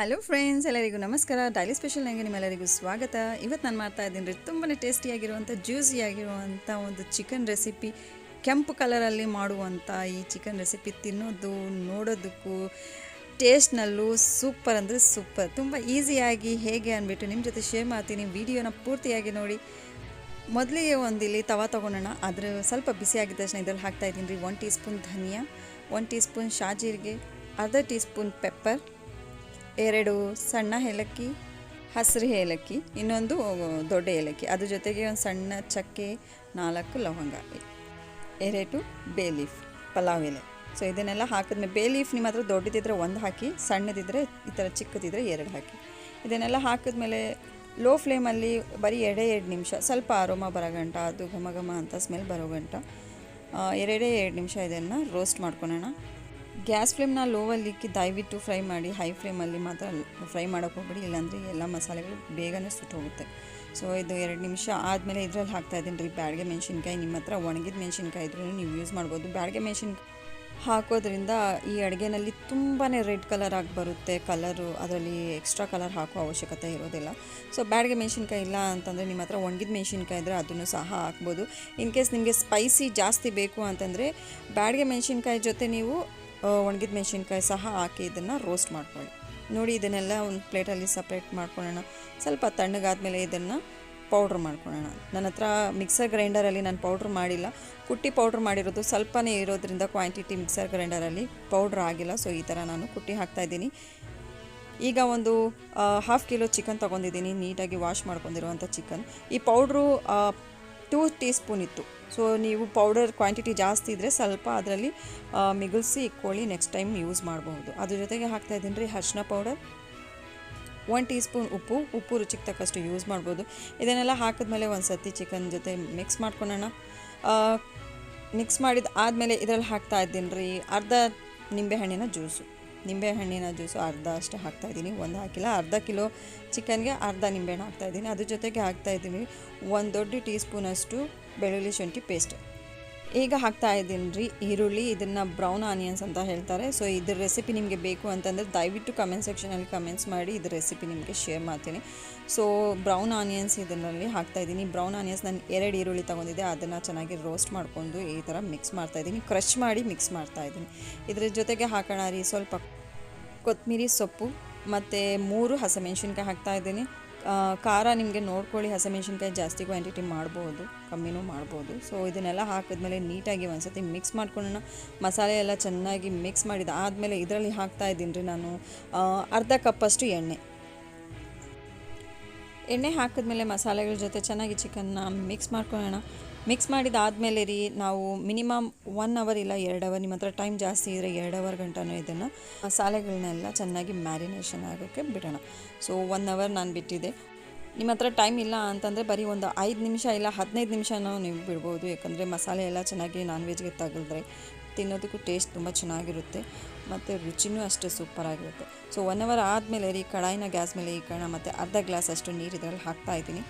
Hello friends, ಎಲ್ಲರಿಗೂ ನಮಸ್ಕಾರ. Daily ಸ್ಪೆಷಲ್ನಾಗೆ ನಿಮ್ಮೆಲ್ಲರಿಗೂ ಸ್ವಾಗತ. ಇವತ್ತು ನಾನು ಮಾಡ್ತಾ ಇದ್ದೀನಿ ತುಂಬಾ ಟೇಸ್ಟಿಯಾಗಿರುವಂಥ ಜ್ಯೂಸಿಯಾಗಿರುವಂಥ ಒಂದು ಚಿಕನ್ ರೆಸಿಪಿ. ಕೆಂಪು ಕಲರಲ್ಲಿ ಮಾಡುವಂಥ ಈ ಚಿಕನ್ ರೆಸಿಪಿ ತಿನ್ನೋದು ನೋಡೋದಕ್ಕೂ ಟೇಸ್ಟ್ನಲ್ಲೂ ಸೂಪರ್ ಅಂದರೆ ಸೂಪರ್. ತುಂಬ ಈಸಿಯಾಗಿ ಹೇಗೆ ಅಂದ್ಬಿಟ್ಟು ನಿಮ್ಮ ಜೊತೆ ಶೇರ್ ಮಾಡ್ತೀನಿ. ವಿಡಿಯೋನ ಪೂರ್ತಿಯಾಗಿ ನೋಡಿ. ಮೊದಲಿಗೆ ಇಲ್ಲಿ ತವಾ ತೊಗೊಳೋಣ. ಅದರ ಸ್ವಲ್ಪ ಬಿಸಿಯಾಗಿದ್ದ ತಕ್ಷಣ ಇದರಲ್ಲಿ ಹಾಕ್ತಾಯಿದ್ದೀನಿ ರೀ 1 ಟೀ ಸ್ಪೂನ್ ಧನಿಯಾ, 1 ಟೀ ಸ್ಪೂನ್ ಶಾಜೀರಿಗೆ, ಅರ್ಧ ಟೀ ಸ್ಪೂನ್ ಪೆಪ್ಪರ್, 2 ಸಣ್ಣ ಏಲಕ್ಕಿ, ಹಸಿರು ಏಲಕ್ಕಿ, ಇನ್ನೊಂದು ದೊಡ್ಡ ಏಲಕ್ಕಿ, ಅದ್ರ ಜೊತೆಗೆ ಒಂದು ಸಣ್ಣ ಚಕ್ಕೆ, 4 ಲವಂಗ, 2 ಬೇ ಲೀಫ್, ಪಲಾವ್ ಎಲೆ. ಸೊ ಇದನ್ನೆಲ್ಲ ಹಾಕಿದ್ಮೇಲೆ ಬೇ ಲೀಫ್ ನಿಮ್ಮ ಹತ್ರ ದೊಡ್ಡದಿದ್ದರೆ 1 ಹಾಕಿ, ಸಣ್ಣದಿದ್ದರೆ ಈ ಥರ ಚಿಕ್ಕದಿದ್ದರೆ 2 ಹಾಕಿ. ಇದನ್ನೆಲ್ಲ ಹಾಕಿದ್ಮೇಲೆ ಲೋ ಫ್ಲೇಮಲ್ಲಿ ಬರೀ 2 ನಿಮಿಷ ಸ್ವಲ್ಪ ಅರೋಮಾ ಬರೋ ಗಂಟ, ಅದು ಘಮ ಘಮ ಅಂತ ಸ್ಮೆಲ್ ಬರೋ ಗಂಟ 2 ನಿಮಿಷ ಇದನ್ನು ರೋಸ್ಟ್ ಮಾಡ್ಕೊಳ್ಳೋಣ. ಗ್ಯಾಸ್ ಫ್ಲೇಮ್ನ ಲೋವಲ್ಲಿ ಇಕ್ಕಿ ದಯವಿಟ್ಟು ಫ್ರೈ ಮಾಡಿ. ಹೈ ಫ್ಲೇಮಲ್ಲಿ ಮಾತ್ರ ಫ್ರೈ ಮಾಡೋಕ್ಕೆ ಹೋಗ್ಬೇಡಿ, ಇಲ್ಲಾಂದರೆ ಎಲ್ಲ ಮಸಾಲೆಗಳು ಬೇಗನೆ ಸುಟ್ಟೋಗುತ್ತೆ. ಸೊ ಇದು 2 ನಿಮಿಷ ಆದಮೇಲೆ ಇದರಲ್ಲಿ ಹಾಕ್ತಾಯಿದ್ದೀನಿ ರೀ ಬ್ಯಾಡಗೆ ಮೆಣಸಿನ್ಕಾಯಿ. ನಿಮ್ಮ ಹತ್ರ ಒಣಗಿದ ಮೆಣಸಿನ್ಕಾಯಿ ಇದ್ರೂ ನೀವು ಯೂಸ್ ಮಾಡ್ಬೋದು. ಬ್ಯಾಡಗೆ ಮೆಣಸಿನ್ಕಾಯಿ ಹಾಕೋದ್ರಿಂದ ಈ ಅಡುಗೆನಲ್ಲಿ ತುಂಬಾ ರೆಡ್ ಕಲರ್ ಆಗಿ ಬರುತ್ತೆ. ಕಲರು ಅದರಲ್ಲಿ ಎಕ್ಸ್ಟ್ರಾ ಕಲರ್ ಹಾಕೋ ಅವಶ್ಯಕತೆ ಇರೋದಿಲ್ಲ. ಸೊ ಬ್ಯಾಡಗೆ ಮೆಣಸಿನ್ಕಾಯಿ ಇಲ್ಲ ಅಂತಂದರೆ ನಿಮ್ಮ ಹತ್ರ ಒಣಗಿದ ಮೆಣಸಿನ್ಕಾಯಿ ಇದ್ದರೆ ಅದನ್ನು ಸಹ ಹಾಕ್ಬೋದು. ಇನ್ ಕೇಸ್ ನಿಮಗೆ ಸ್ಪೈಸಿ ಜಾಸ್ತಿ ಬೇಕು ಅಂತಂದರೆ ಬ್ಯಾಡಗೆ ಮೆಣಸಿನ್ಕಾಯಿ ಜೊತೆ ನೀವು ಒಣಗಿದ ಮೆಣಸಿನ್ಕಾಯಿ ಸಹ ಹಾಕಿ ಇದನ್ನು ರೋಸ್ಟ್ ಮಾಡ್ಕೊಳ್ಳಿ. ನೋಡಿ, ಇದನ್ನೆಲ್ಲ ಒಂದು ಪ್ಲೇಟಲ್ಲಿ ಸಪ್ರೇಟ್ ಮಾಡ್ಕೊಳ್ಳೋಣ. ಸ್ವಲ್ಪ ತಣ್ಣಗಾದ್ಮೇಲೆ ಇದನ್ನು ಪೌಡ್ರ್ ಮಾಡ್ಕೊಳ್ಳೋಣ. ನನ್ನ ಹತ್ರ ಮಿಕ್ಸರ್ ಗ್ರೈಂಡರಲ್ಲಿ ನಾನು ಪೌಡ್ರ್ ಮಾಡಿಲ್ಲ, ಕುಟ್ಟಿ ಪೌಡ್ರ್ ಮಾಡಿರೋದು ಸ್ವಲ್ಪನೇ ಇರೋದ್ರಿಂದ ಕ್ವಾಂಟಿಟಿ ಮಿಕ್ಸರ್ ಗ್ರೈಂಡರಲ್ಲಿ ಪೌಡ್ರ್ ಆಗಿಲ್ಲ. ಸೊ ಈ ಥರ ನಾನು ಕುಟ್ಟಿ ಹಾಕ್ತಾಯಿದ್ದೀನಿ. ಈಗ ಒಂದು 1/2 ಕಿಲೋ ಚಿಕನ್ ತೊಗೊಂಡಿದ್ದೀನಿ, ನೀಟಾಗಿ ವಾಶ್ ಮಾಡ್ಕೊಂಡಿರುವಂಥ ಚಿಕನ್. ಈ ಪೌಡ್ರು 2 ಟೀ ಸ್ಪೂನ್ ಇತ್ತು. ಸೊ ನೀವು ಪೌಡರ್ ಕ್ವಾಂಟಿಟಿ ಜಾಸ್ತಿ ಇದ್ದರೆ ಸ್ವಲ್ಪ ಅದರಲ್ಲಿ ಮಿಗುಲ್ಸಿ ಇಟ್ಕೊಳ್ಳಿ, ನೆಕ್ಸ್ಟ್ ಟೈಮ್ ಯೂಸ್ ಮಾಡಬಹುದು. ಅದ್ರ ಜೊತೆಗೆ ಹಾಕ್ತಾಯಿದ್ದೀನಿ ರೀ ಅರಿಶಿನ ಪೌಡರ್, 1 ಟೀ ಸ್ಪೂನ್ ಉಪ್ಪು ರುಚಿಗೆ ತಕ್ಕಷ್ಟು ಯೂಸ್ ಮಾಡ್ಬೋದು. ಇದನ್ನೆಲ್ಲ ಹಾಕಿದ್ಮೇಲೆ ಒಂದು ಸರ್ತಿ ಚಿಕನ್ ಜೊತೆ ಮಿಕ್ಸ್ ಮಾಡ್ಕೊಳ್ಳೋಣ. ಮಿಕ್ಸ್ ಮಾಡಿದ ಆದಮೇಲೆ ಇದರಲ್ಲಿ ಹಾಕ್ತಾಯಿದ್ದೀನಿ ರೀ ಅರ್ಧ ನಿಂಬೆಹಣ್ಣಿನ ಜ್ಯೂಸು ಅರ್ಧ ಅಷ್ಟೇ ಹಾಕ್ತಾಯಿದ್ದೀನಿ, ಒಂದು ಹಾಕಿಲ್ಲ. ಅರ್ಧ ಕಿಲೋ ಚಿಕನ್ಗೆ ಅರ್ಧ ನಿಂಬೆಹಣ್ಣು ಹಾಕ್ತಾಯಿದ್ದೀನಿ. ಅದ್ರ ಜೊತೆಗೆ ಹಾಕ್ತಾಯಿದ್ದೀನಿ 1 ದೊಡ್ಡ ಟೀ ಸ್ಪೂನಷ್ಟು ಬೆಳ್ಳುಳ್ಳಿ ಶುಂಠಿ ಪೇಸ್ಟ್. ಈಗ ಹಾಕ್ತಾಯಿದ್ದೀನಿ ರೀ ಈರುಳ್ಳಿ. ಇದನ್ನು ಬ್ರೌನ್ ಆನಿಯನ್ಸ್ ಅಂತ ಹೇಳ್ತಾರೆ. ಸೊ ಇದ್ರ ರೆಸಿಪಿ ನಿಮಗೆ ಬೇಕು ಅಂತಂದರೆ ದಯವಿಟ್ಟು ಕಮೆಂಟ್ ಸೆಕ್ಷನಲ್ಲಿ ಕಮೆಂಟ್ಸ್ ಮಾಡಿ, ಇದ್ರ ರೆಸಿಪಿ ನಿಮಗೆ ಶೇರ್ ಮಾಡ್ತೀನಿ. ಸೊ ಬ್ರೌನ್ ಆನಿಯನ್ಸ್ ಇದರಲ್ಲಿ ಹಾಕ್ತಾಯಿದ್ದೀನಿ. ಬ್ರೌನ್ ಆನಿಯನ್ಸ್ ನಾನು 2 ಈರುಳ್ಳಿ ತೊಗೊಂಡಿದ್ದೆ, ಅದನ್ನು ಚೆನ್ನಾಗಿ ರೋಸ್ಟ್ ಮಾಡಿಕೊಂಡು ಈ ಥರ ಮಿಕ್ಸ್ ಮಾಡ್ತಾಯಿದ್ದೀನಿ, ಕ್ರಷ್ ಮಾಡಿ ಮಿಕ್ಸ್ ಮಾಡ್ತಾಯಿದ್ದೀನಿ. ಇದ್ರ ಜೊತೆಗೆ ಹಾಕೋಣ ರೀ ಸ್ವಲ್ಪ ಕೊತ್ತಂಬರಿ ಸೊಪ್ಪು ಮತ್ತು 3 ಹಸಿಮೆಣ್ಸಿನ್ಕಾಯಿ ಹಾಕ್ತಾಯಿದ್ದೀನಿ. ಖಾರ ನಿಮಗೆ ನೋಡ್ಕೊಳ್ಳಿ, ಹಸಿಮೆಣ್ಸಿನ್ಕಾಯಿ ಜಾಸ್ತಿ ಕ್ವಾಂಟಿಟಿ ಮಾಡ್ಬೋದು, ಕಮ್ಮಿನೂ ಮಾಡ್ಬೋದು. ಸೊ ಇದನ್ನೆಲ್ಲ ಹಾಕಿದ್ಮೇಲೆ ನೀಟಾಗಿ ಒಂದು ಸತಿ ಮಿಕ್ಸ್ ಮಾಡ್ಕೊಳ್ಳೋಣ. ಮಸಾಲೆ ಎಲ್ಲ ಚೆನ್ನಾಗಿ ಮಿಕ್ಸ್ ಮಾಡಿದ ಆದಮೇಲೆ ಇದರಲ್ಲಿ ಹಾಕ್ತಾಯಿದ್ದೀನಿ ರೀ ನಾನು ಅರ್ಧ ಕಪ್ಪಷ್ಟು ಎಣ್ಣೆ ಹಾಕಿದ್ಮೇಲೆ ಮಸಾಲೆಗಳ ಜೊತೆ ಚೆನ್ನಾಗಿ ಚಿಕನ್ನ ಮಿಕ್ಸ್ ಮಾಡ್ಕೊಳ್ಳೋಣ. ಮಿಕ್ಸ್ ಮಾಡಿದಾದಮೇಲೆ ರೀ ನಾವು ಮಿನಿಮಮ್ 1 ಅವರ್ ಇಲ್ಲ 2 ಅವರ್, ನಿಮ್ಮ ಹತ್ರ ಟೈಮ್ ಜಾಸ್ತಿ ಇದ್ದರೆ 2 ಅವರ್ ಗಂಟನೂ ಇದನ್ನು ಮಸಾಲೆಗಳನ್ನೆಲ್ಲ ಚೆನ್ನಾಗಿ ಮ್ಯಾರಿನೇಷನ್ ಆಗೋಕ್ಕೆ ಬಿಡೋಣ. ಸೊ 1 ಅವರ್ ನಾನು ಬಿಟ್ಟಿದ್ದೆ. ನಿಮ್ಮ ಹತ್ರ ಟೈಮ್ ಇಲ್ಲ ಅಂತಂದರೆ ಬರೀ ಒಂದು 5 ನಿಮಿಷ ಇಲ್ಲ 15 ನಿಮಿಷನೂ ನೀವು ಬಿಡ್ಬೋದು. ಯಾಕಂದರೆ ಮಸಾಲೆ ಎಲ್ಲ ಚೆನ್ನಾಗಿ ನಾನ್ ವೆಜ್ಗೆ ತಗಲಿದ್ರೆ ತಿನ್ನೋದಕ್ಕೂ ಟೇಸ್ಟ್ ತುಂಬ ಚೆನ್ನಾಗಿರುತ್ತೆ ಮತ್ತು ರುಚಿನೂ ಅಷ್ಟೇ ಸೂಪರಾಗಿರುತ್ತೆ. ಸೊ 1 ಅವರ್ ಆದಮೇಲೆ ರೀ ಕಡಾಯಿನ ಗ್ಯಾಸ್ ಮೇಲೆ ಇಕ್ಕೋಣ ಮತ್ತು ಅರ್ಧ ಗ್ಲಾಸ್ ಅಷ್ಟು ನೀರು ಇದರಲ್ಲಿ ಹಾಕ್ತಾಯಿದ್ದೀನಿ.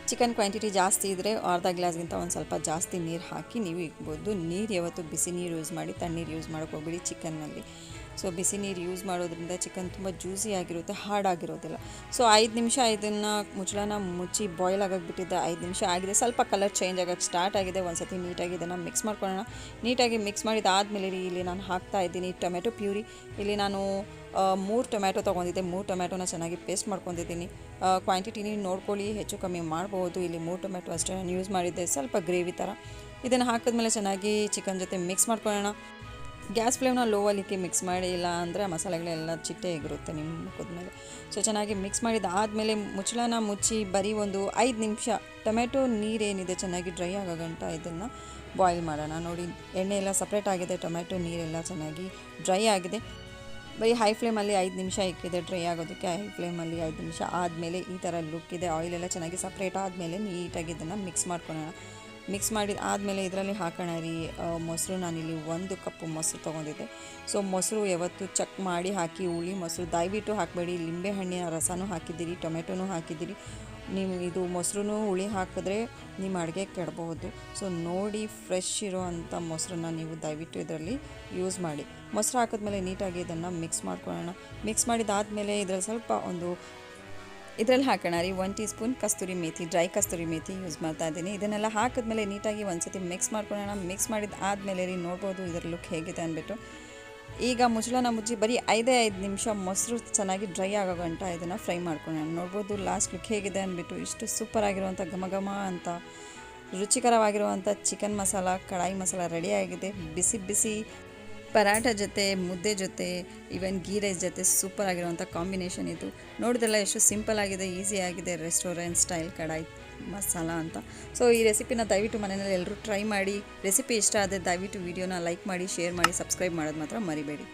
ಚಿಕನ್ ಕ್ವಾಂಟಿಟಿ ಜಾಸ್ತಿ ಇದ್ದರೆ ಅರ್ಧ ಗ್ಲಾಸ್ಗಿಂತ ಒಂದು ಸ್ವಲ್ಪ ಜಾಸ್ತಿ ನೀರು ಹಾಕಿ ನೀವು ಇಕ್ಬೋದು. ನೀರು ಯಾವತ್ತು ಬಿಸಿ ನೀರು ಯೂಸ್ ಮಾಡಿ, ತಣ್ಣೀರು ಯೂಸ್ ಮಾಡೋಕ್ಕೆ ಹೋಗ್ಬೇಡಿ ಚಿಕನ್ನಲ್ಲಿ. ಸೊ ಬಿಸಿ ನೀರು ಯೂಸ್ ಮಾಡೋದ್ರಿಂದ ಚಿಕನ್ ತುಂಬ ಜ್ಯೂಸಿ ಆಗಿರುತ್ತೆ, ಹಾರ್ಡ್ ಆಗಿರೋದಿಲ್ಲ. ಸೊ 5 ನಿಮಿಷ ಇದನ್ನು ಮುಚ್ಚಳನ ಮುಚ್ಚಿ ಬಾಯ್ಲ್ ಆಗೋಕ್ಕೆ ಬಿಟ್ಟಿದ್ದೆ. 5 ನಿಮಿಷ ಆಗಿದೆ, ಸ್ವಲ್ಪ ಕಲರ್ ಚೇಂಜ್ ಆಗೋಕ್ಕೆ ಸ್ಟಾರ್ಟ್ ಆಗಿದೆ. ಒಂದು ಸತಿ ನೀಟಾಗಿ ಇದನ್ನು ಮಿಕ್ಸ್ ಮಾಡ್ಕೊಳ್ಳೋಣ. ನೀಟಾಗಿ ಮಿಕ್ಸ್ ಮಾಡಿದಾದಮೇಲೆ ರೀ ಇಲ್ಲಿ ನಾನು ಹಾಕ್ತಾಯಿದ್ದೀನಿ ಟೊಮೆಟೊ ಪ್ಯೂರಿ. ಇಲ್ಲಿ ನಾನು 3 ಟೊಮ್ಯಾಟೊ ತೊಗೊಂಡಿದ್ದೆ, 3 ಟೊಮ್ಯಾಟೊನ ಚೆನ್ನಾಗಿ ಪೇಸ್ಟ್ ಮಾಡ್ಕೊಂಡಿದ್ದೀನಿ. ಕ್ವಾಂಟಿಟಿನಿ ನೋಡ್ಕೊಳ್ಳಿ, ಹೆಚ್ಚು ಕಮ್ಮಿ ಮಾಡ್ಬೋದು. ಇಲ್ಲಿ 3 ಟೊಮ್ಯಾಟೊ ಅಷ್ಟೇ ನಾನು ಯೂಸ್ ಮಾಡಿದ್ದೆ, ಸ್ವಲ್ಪ ಗ್ರೇವಿ ಥರ. ಇದನ್ನು ಹಾಕಿದ್ಮೇಲೆ ಚೆನ್ನಾಗಿ ಚಿಕನ್ ಜೊತೆ ಮಿಕ್ಸ್ ಮಾಡ್ಕೊಳ್ಳೋಣ. ಗ್ಯಾಸ್ ಫ್ಲೇಮ್ನ ಲೋವಲ್ಲಿಕ್ಕೆ ಮಿಕ್ಸ್ ಮಾಡಿ, ಇಲ್ಲ ಅಂದರೆ ಮಸಾಲೆಗಳೆಲ್ಲ ಚಿಟ್ಟೆ ಎಗಿರುತ್ತೆ ನಿಮ್ಮ ಮುಖದ ಮೇಲೆ. ಸೊ ಚೆನ್ನಾಗಿ ಮಿಕ್ಸ್ ಮಾಡಿದಾದಮೇಲೆ ಮುಚ್ಚಳನ ಮುಚ್ಚಿ ಬರೀ ಒಂದು 5 ನಿಮಿಷ ಟೊಮೆಟೊ ನೀರೇನಿದೆ ಚೆನ್ನಾಗಿ ಡ್ರೈ ಆಗೋ ಗಂಟ ಇದನ್ನು ಬಾಯ್ಲ್ ಮಾಡೋಣ. ನೋಡಿ, ಎಣ್ಣೆ ಎಲ್ಲ ಸಪ್ರೇಟ್ ಆಗಿದೆ, ಟೊಮೆಟೊ ನೀರೆಲ್ಲ ಚೆನ್ನಾಗಿ ಡ್ರೈ ಆಗಿದೆ. ಬರೀ ಹೈ ಫ್ಲೇಮಲ್ಲಿ 5 ನಿಮಿಷ ಇಕ್ಕಿದೆ ಡ್ರೈ ಆಗೋದಕ್ಕೆ. ಹೈ ಫ್ಲೇಮಲ್ಲಿ 5 ನಿಮಿಷ ಆದಮೇಲೆ ಈ ಥರ ಲುಕ್ ಇದೆ. ಆಯಿಲೆಲ್ಲ ಚೆನ್ನಾಗಿ ಸಪ್ರೇಟ್ ಆದಮೇಲೆ ನೀಟಾಗಿ ಇದನ್ನು ಮಿಕ್ಸ್ ಮಾಡ್ಕೊಳ್ಳೋಣ. ಮಿಕ್ಸ್ ಮಾಡಿದ ಆದಮೇಲೆ ಇದರಲ್ಲಿ ಹಾಕೋಣ ರೀ ಮೊಸರು. ನಾನಿಲ್ಲಿ 1 ಕಪ್ಪು ಮೊಸರು ತೊಗೊಂಡಿದ್ದೆ. ಸೊ ಮೊಸರು ಯಾವತ್ತು ಚೆಕ್ ಮಾಡಿ ಹಾಕಿ. ಹುಳಿ ಮೊಸರು ದಯವಿಟ್ಟು ಹಾಕಬೇಡಿ. ಲಿಂಬೆಹಣ್ಣಿನ ರಸನೂ ಹಾಕಿದ್ದೀರಿ, ಟೊಮೆಟೊನೂ ಹಾಕಿದ್ದೀರಿ, ನೀವು ಇದು ಮೊಸರು ಹುಳಿ ಹಾಕಿದ್ರೆ ನಿಮ್ಮ ಅಡುಗೆ ಕೆಡಬಹುದು. ಸೊ ನೋಡಿ ಫ್ರೆಶ್ ಇರೋ ಅಂಥ ಮೊಸರನ್ನ ನೀವು ದಯವಿಟ್ಟು ಇದರಲ್ಲಿ ಯೂಸ್ ಮಾಡಿ. ಮೊಸರು ಹಾಕಿದ್ಮೇಲೆ ನೀಟಾಗಿ ಇದನ್ನು ಮಿಕ್ಸ್ ಮಾಡ್ಕೊಳ್ಳೋಣ. ಮಿಕ್ಸ್ ಮಾಡಿದಾದಮೇಲೆ ಇದರಲ್ಲಿ ಸ್ವಲ್ಪ ಇದರಲ್ಲಿ ಹಾಕೋಣ ರೀ 1 ಟೀ ಸ್ಪೂನ್ ಕಸ್ತೂರಿ ಮೇಥಿ, ಡ್ರೈ ಕಸ್ತೂರಿ ಮೇಥಿ ಯೂಸ್ ಮಾಡ್ತಾ ಇದ್ದೀನಿ. ಇದನ್ನೆಲ್ಲ ಹಾಕಿದ್ಮೇಲೆ ನೀಟಾಗಿ ಒಂದ್ಸತಿ ಮಿಕ್ಸ್ ಮಾಡ್ಕೊಳ್ಳೋಣ. ಮಿಕ್ಸ್ ಮಾಡಿದಾದಮೇಲೆ ರೀ ನೋಡ್ಬೋದು ಇದರ ಲುಕ್ ಹೇಗಿದೆ ಅಂದ್ಬಿಟ್ಟು. ಈಗ ಮುಚ್ಚಳನ ಮುಚ್ಚಿ ಬರೀ 5 ನಿಮಿಷ ಮೊಸರು ಚೆನ್ನಾಗಿ ಡ್ರೈ ಆಗೋ ಗಂಟ ಇದನ್ನು ಫ್ರೈ ಮಾಡ್ಕೊಳ್ಳೋಣ. ನೋಡ್ಬೋದು ಲಾಸ್ಟ್ ಲುಕ್ ಹೇಗಿದೆ ಅಂದ್ಬಿಟ್ಟು. ಇಷ್ಟು ಸೂಪರ್ ಆಗಿರುವಂಥ ಘಮ ಅಂತ ರುಚಿಕರವಾಗಿರುವಂಥ ಚಿಕನ್ ಮಸಾಲ, ಕಡಾಯಿ ಮಸಾಲ ರೆಡಿಯಾಗಿದೆ. ಬಿಸಿ ಬಿಸಿ ಪರಾಠ ಜೊತೆ, ಮುದ್ದೆ ಜೊತೆ, ಈವನ್ ಗೀ ರೈಸ್ ಜೊತೆ ಸೂಪರ್ ಆಗಿರುವಂಥ ಕಾಂಬಿನೇಷನ್ ಇದು. ನೋಡಿದ್ರಲ್ಲ ಎಷ್ಟು ಸಿಂಪಲ್ ಆಗಿದೆ, ಈಸಿ ಆಗಿದೆ, ರೆಸ್ಟೋರೆಂಟ್ ಸ್ಟೈಲ್ ಕಡಾಯಿ ಮಸಾಲ ಅಂತ. ಸೊ ಈ ರೆಸಿಪಿನ ದಯವಿಟ್ಟು ಮನೆಯಲ್ಲಿ ಎಲ್ಲರೂ ಟ್ರೈ ಮಾಡಿ. ರೆಸಿಪಿ ಇಷ್ಟ ಆದರೆ ದಯವಿಟ್ಟು ವಿಡಿಯೋನ ಲೈಕ್ ಮಾಡಿ, ಶೇರ್ ಮಾಡಿ, ಸಬ್ಸ್ಕ್ರೈಬ್ ಮಾಡೋದು ಮಾತ್ರ ಮರಿಬೇಡಿ.